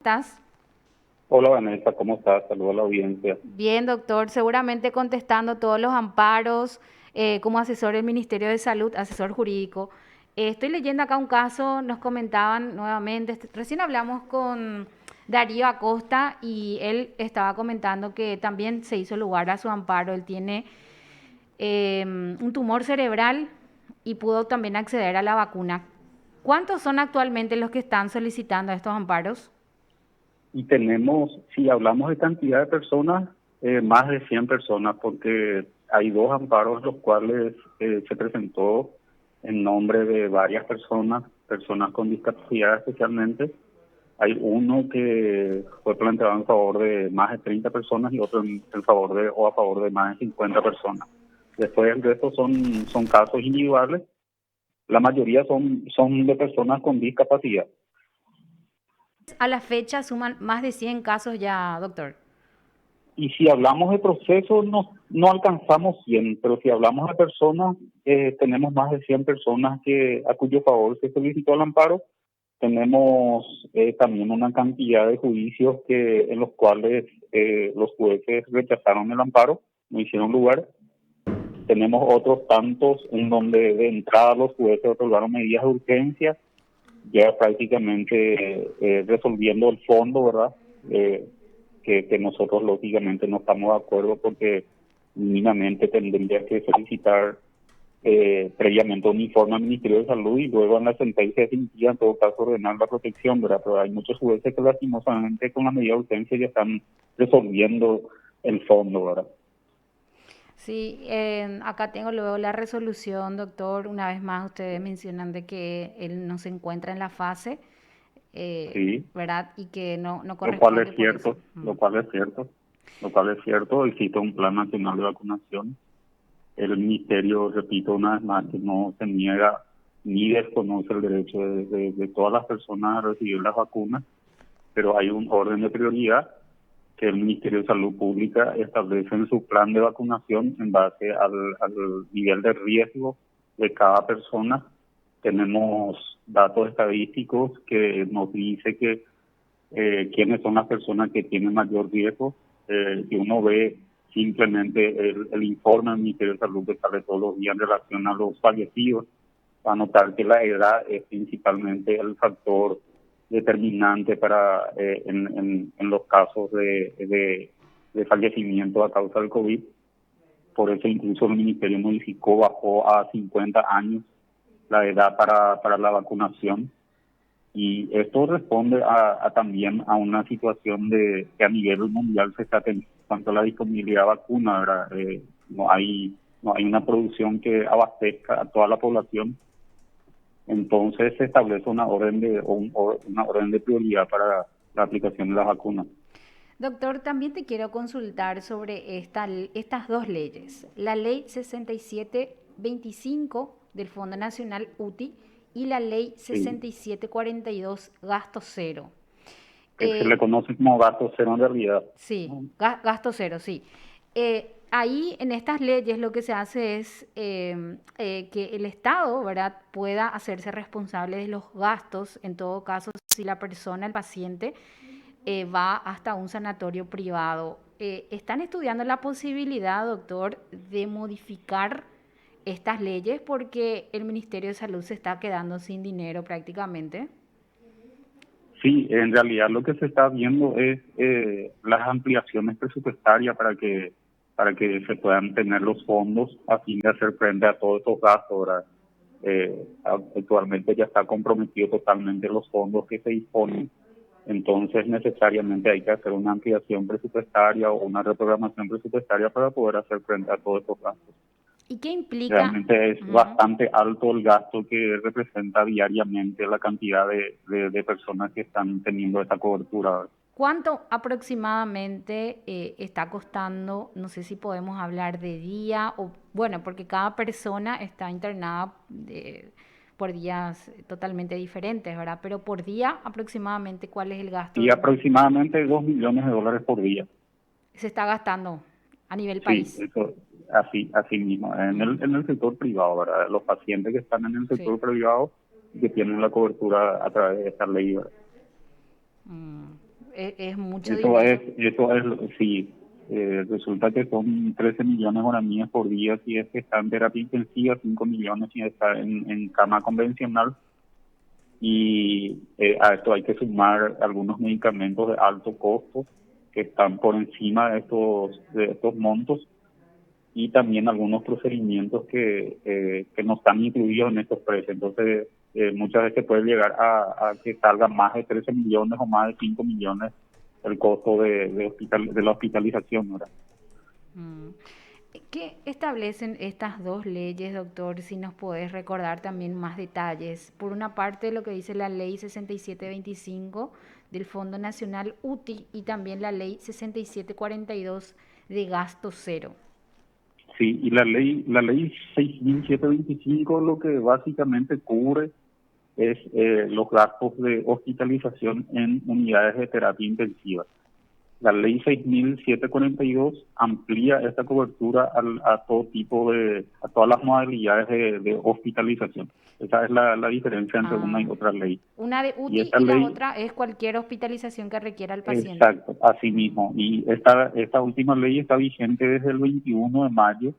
¿Estás? Hola Vanessa, ¿cómo estás? Saludos a la audiencia. Bien, doctor. Seguramente contestando todos los amparos como asesor del Ministerio de Salud, asesor jurídico. Estoy leyendo acá un caso, nos comentaban nuevamente, recién hablamos con Darío Acosta y él estaba comentando que también se hizo lugar a su amparo. Él tiene un tumor cerebral y pudo también acceder a la vacuna. ¿Cuántos son actualmente los que están solicitando estos amparos? Y tenemos, si hablamos de cantidad de personas, más de 100 personas, porque hay dos amparos los cuales se presentó en nombre de varias personas, personas con discapacidad especialmente. Hay uno que fue planteado en favor de más de 30 personas y otro en favor de o a favor de más de 50 personas. Después el resto son casos individuales, la mayoría son de personas con discapacidad. A la fecha suman más de 100 casos ya, doctor. Y si hablamos de procesos, no alcanzamos 100, pero si hablamos de personas, tenemos más de 100 personas a cuyo favor se solicitó el amparo. Tenemos también una cantidad de juicios en los cuales los jueces rechazaron el amparo, no hicieron lugar. Tenemos otros tantos en donde de entrada los jueces otorgaron medidas de urgencia, ya prácticamente resolviendo el fondo, ¿verdad? Que nosotros lógicamente no estamos de acuerdo porque mínimamente tendría que solicitar previamente un informe al Ministerio de Salud y luego en la sentencia definitiva en todo caso ordenar la protección, ¿verdad? Pero hay muchos jueces que lastimosamente con la medida de urgencia ya están resolviendo el fondo, ¿verdad? Sí, acá tengo luego la resolución, doctor. Una vez más, ustedes mencionan de que él no se encuentra en la fase, Sí, ¿verdad? Y que no lo cual es corresponde por eso. cierto, lo cual es cierto, lo cual es cierto, existe un plan nacional de vacunación. El ministerio, repito una vez más, que no se niega ni desconoce el derecho de todas las personas a recibir las vacunas, pero hay un orden de prioridad que el Ministerio de Salud Pública establece en su plan de vacunación en base al nivel de riesgo de cada persona. Tenemos datos estadísticos que nos dice que quiénes son las personas que tienen mayor riesgo. Si uno ve simplemente el informe del Ministerio de Salud que sale todos los días en relación a los fallecidos, va a notar que la edad es principalmente el factor determinante para en los casos de fallecimiento a causa del COVID. Por eso incluso el Ministerio modificó, bajó a 50 años la edad para la vacunación y esto responde también a una situación de que a nivel mundial se está teniendo tanto la disponibilidad de vacuna, ¿verdad? No hay una producción que abastezca a toda la población, entonces se establece una orden de prioridad para la aplicación de las vacunas. Doctor, también te quiero consultar sobre estas dos leyes. La ley 6725 del Fondo Nacional UTI y la ley Sí, 6742 Gasto Cero. que se le conoce como gasto cero en realidad. Sí, gasto cero, sí. Ahí en estas leyes lo que se hace es que el Estado, ¿verdad?, pueda hacerse responsable de los gastos, en todo caso, si la persona, el paciente, va hasta un sanatorio privado. ¿Están estudiando la posibilidad, doctor, de modificar estas leyes porque el Ministerio de Salud se está quedando sin dinero prácticamente? Sí, en realidad lo que se está viendo es las ampliaciones presupuestarias para que se puedan tener los fondos a fin de hacer frente a todos estos gastos, ¿verdad? Actualmente ya está comprometido totalmente los fondos que se disponen, entonces necesariamente hay que hacer una ampliación presupuestaria o una reprogramación presupuestaria para poder hacer frente a todos estos gastos. ¿Y qué implica? Realmente es Ujú. bastante alto el gasto que representa diariamente la cantidad de personas que están teniendo esta cobertura. ¿Cuánto aproximadamente está costando? No sé si podemos hablar de día o, bueno, porque cada persona está internada por días totalmente diferentes, ¿verdad? Pero por día aproximadamente, ¿cuál es el gasto Y aproximadamente 2 millones de dólares por día. se está gastando a nivel Sí, país? eso así mismo. En el sector privado, ¿verdad? Los pacientes que están en el Sí. sector privado y que tienen la cobertura a través de esta ley, ¿verdad? Mm. Es mucho dinero. Sí, resulta que son 13 millones guaraníes por día si es que está en terapia intensiva, 5 millones si está en cama convencional, y a esto hay que sumar algunos medicamentos de alto costo que están por encima de estos montos, y también algunos procedimientos que no están incluidos en estos precios. Entonces, muchas veces puede llegar a que salga más de 13 millones o más de 5 millones el costo de la hospitalización, ¿verdad? Mm. ¿Qué establecen estas dos leyes, doctor? Si nos podés recordar también más detalles. Por una parte, lo que dice la ley 6725 del Fondo Nacional UTI y también la ley 6742 de gasto cero. Sí, y la ley 6725 lo que básicamente cubre es los gastos de hospitalización en unidades de terapia intensiva. La ley 6742 amplía esta cobertura a todo tipo a todas las modalidades de hospitalización. Esa es la diferencia entre una y Ah, otra ley. una de Y UTI esta y la ley, otra es cualquier hospitalización que requiera el paciente. exacto, así Mm. mismo. Y esta última ley está vigente desde el 21 de mayo.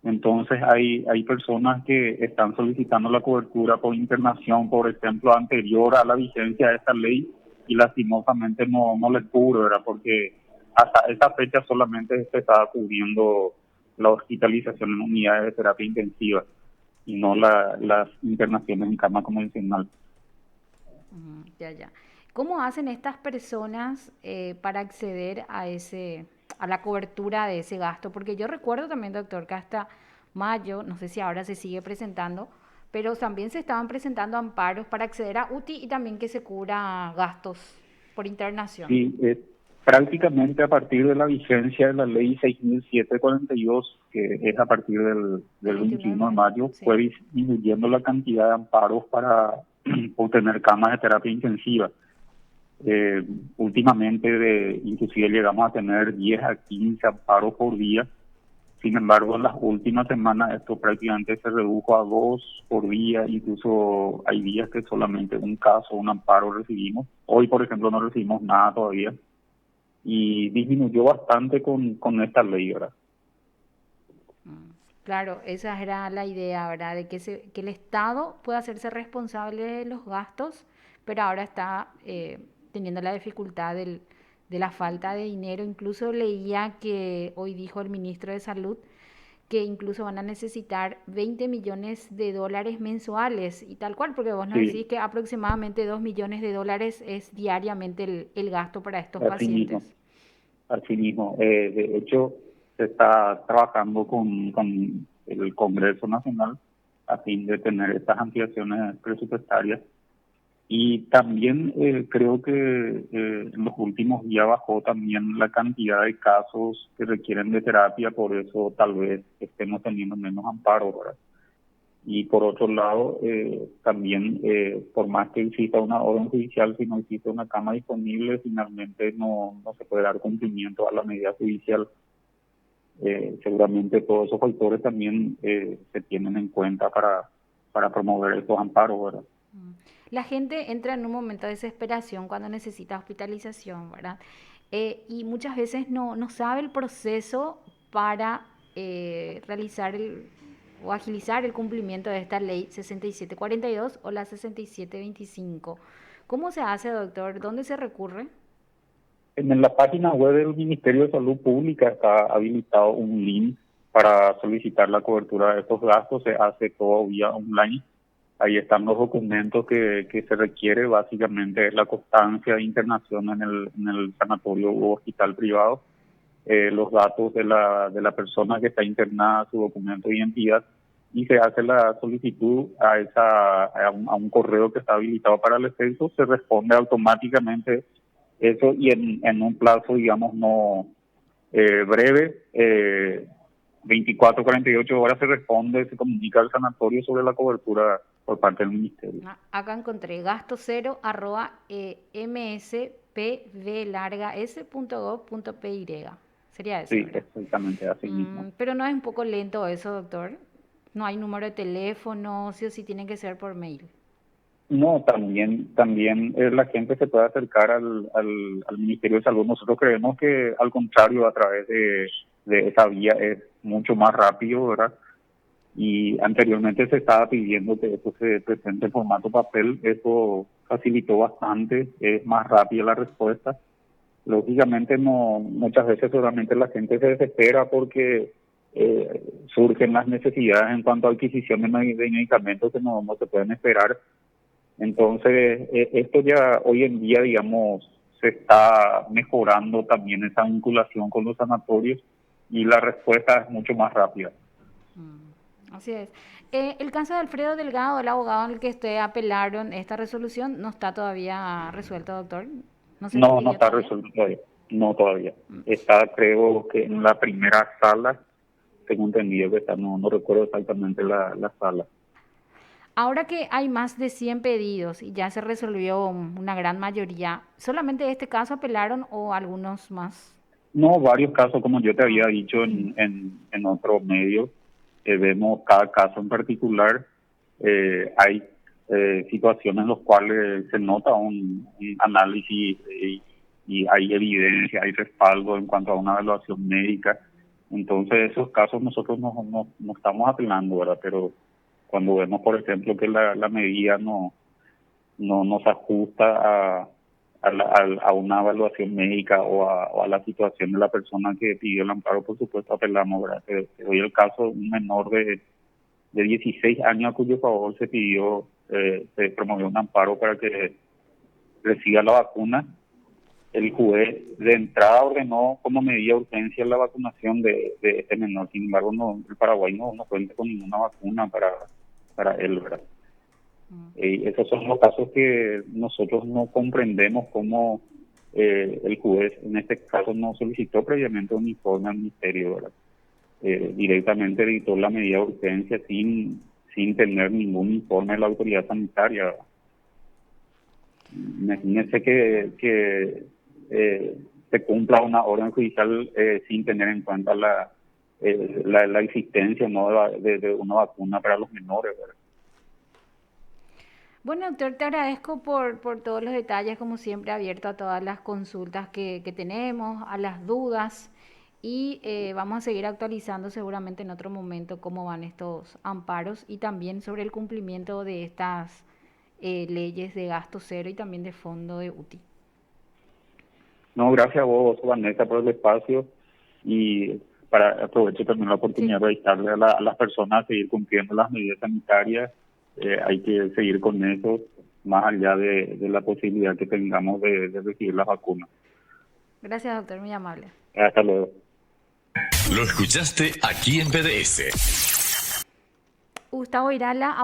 Entonces hay personas que están solicitando la cobertura por internación, por ejemplo, anterior a la vigencia de esta ley, y lastimosamente no les cubre, ¿verdad? Porque hasta esa fecha solamente se estaba cubriendo la hospitalización en unidades de terapia intensiva y no las internaciones en cama convencional. Ya, ya. ¿Cómo hacen estas personas para acceder a la cobertura de ese gasto? Porque yo recuerdo también, doctor, que hasta mayo, no sé si ahora se sigue presentando, pero también se estaban presentando amparos para acceder a UTI y también que se cubra gastos por internación. Sí, prácticamente a partir de la vigencia de la ley 6742, que es a partir Del del 21 de 21 de mayo, mayo, sí. fue disminuyendo la cantidad de amparos para obtener camas de terapia intensiva. Últimamente, inclusive llegamos a tener 10 a 15 amparos por día. Sin embargo, en las últimas semanas esto prácticamente se redujo a 2 por día, incluso hay días que solamente un caso, un amparo recibimos. Hoy, por ejemplo, no recibimos nada todavía, y disminuyó bastante con esta ley, ¿verdad? Claro, esa era la idea, ¿verdad? De que el Estado pueda hacerse responsable de los gastos, pero ahora está teniendo la dificultad de la falta de dinero. Incluso leía que hoy dijo el ministro de Salud que incluso van a necesitar 20 millones de dólares mensuales y tal cual, porque vos nos decís Sí, que aproximadamente 2 millones de dólares es diariamente el gasto para estos así mismo, pacientes. así mismo. De hecho, se está trabajando con el Congreso Nacional a fin de tener estas ampliaciones presupuestarias. Y también creo que en los últimos días bajó también la cantidad de casos que requieren de terapia, por eso tal vez estemos teniendo menos amparo, ¿verdad? Y por otro lado, también por más que exista una orden judicial, si no existe una cama disponible, finalmente no se puede dar cumplimiento a la medida judicial. Seguramente todos esos factores también se tienen en cuenta para promover estos amparos, ¿verdad? La gente entra en un momento de desesperación cuando necesita hospitalización, ¿verdad? Y muchas veces no sabe el proceso para realizar o agilizar el cumplimiento de esta ley 6742 o la 6725. ¿Cómo se hace, doctor? ¿Dónde se recurre? En la página web del Ministerio de Salud Pública está habilitado un link para solicitar la cobertura de estos gastos. Se hace todo vía online. Ahí están los documentos que se requiere. Básicamente es la constancia de internación en el sanatorio u hospital privado, los datos de la persona que está internada, su documento de identidad, y se hace la solicitud a un correo que está habilitado para el efecto. Se responde automáticamente eso, y en un plazo, digamos, no breve, 24, 48 horas, se responde, se comunica al sanatorio sobre la cobertura por parte del ministerio. Acá encontré gasto cero arroba mspv.gov.py. Sería ese, Sí, ¿verdad? exactamente, así mismo. Pero no es un poco lento eso, doctor. No hay número de teléfono, sí o sí tiene que ser por mail. No, también la gente se puede acercar al Ministerio de Salud. Nosotros creemos que, al contrario, a través de esa vía es mucho más rápido, ¿verdad? Y anteriormente se estaba pidiendo que esto se presente en formato papel. Eso facilitó bastante, es más rápida la respuesta. Lógicamente, no, muchas veces solamente la gente se desespera porque surgen las necesidades en cuanto a adquisición de medicamentos que no se pueden esperar. Entonces, esto ya hoy en día, digamos, se está mejorando también esa vinculación con los sanatorios y la respuesta es mucho más rápida. Así es. El caso de Alfredo Delgado, el abogado en el que usted apelaron esta resolución, no está todavía resuelto, doctor. No se No, no decidió está todavía. resuelto todavía. No todavía. Está, creo que en la primera sala, tengo entendido que está, no recuerdo exactamente la sala. Ahora que hay más de 100 pedidos y ya se resolvió una gran mayoría, ¿solamente este caso apelaron o algunos más? No, varios casos, como yo te Ah, había dicho en otros medios, vemos cada caso en particular. Hay situaciones en las cuales se nota un análisis y hay evidencia, hay respaldo en cuanto a una evaluación médica. Entonces, esos casos nosotros no estamos apelando, ¿verdad? Pero cuando vemos, por ejemplo, que la medida no se ajusta a una evaluación médica o a la situación de la persona que pidió el amparo, por supuesto apelamos, ¿verdad? Te doy el caso de un menor de 16 años a cuyo favor se promovió un amparo para que reciba la vacuna. El juez de entrada ordenó como medida de urgencia la vacunación de este menor. Sin embargo, el Paraguay no cuenta con ninguna vacuna para él, ¿verdad? Esos son los casos que nosotros no comprendemos cómo el juez en este caso no solicitó previamente un informe al ministerio, ¿verdad? Directamente dictó la medida de urgencia sin tener ningún informe de la autoridad sanitaria, ¿verdad? Imagínense que se cumpla una orden judicial sin tener en cuenta la existencia, ¿no?, de una vacuna para los menores, ¿verdad? bueno, doctor, te agradezco por todos los detalles, como siempre, abierto a todas las consultas que tenemos, a las dudas, y vamos a seguir actualizando seguramente en otro momento cómo van estos amparos y también sobre el cumplimiento de estas leyes de gasto cero y también de fondo de UTI. No, gracias a vos, Vanessa, por el espacio, y aprovecho también la Sí. oportunidad de dictarle a las personas a seguir cumpliendo las medidas sanitarias. Hay que seguir con eso, más allá de la posibilidad que tengamos de recibir las vacunas. Gracias, doctor, muy amable. Hasta luego. Lo escuchaste aquí en PDS. Gustavo Irala,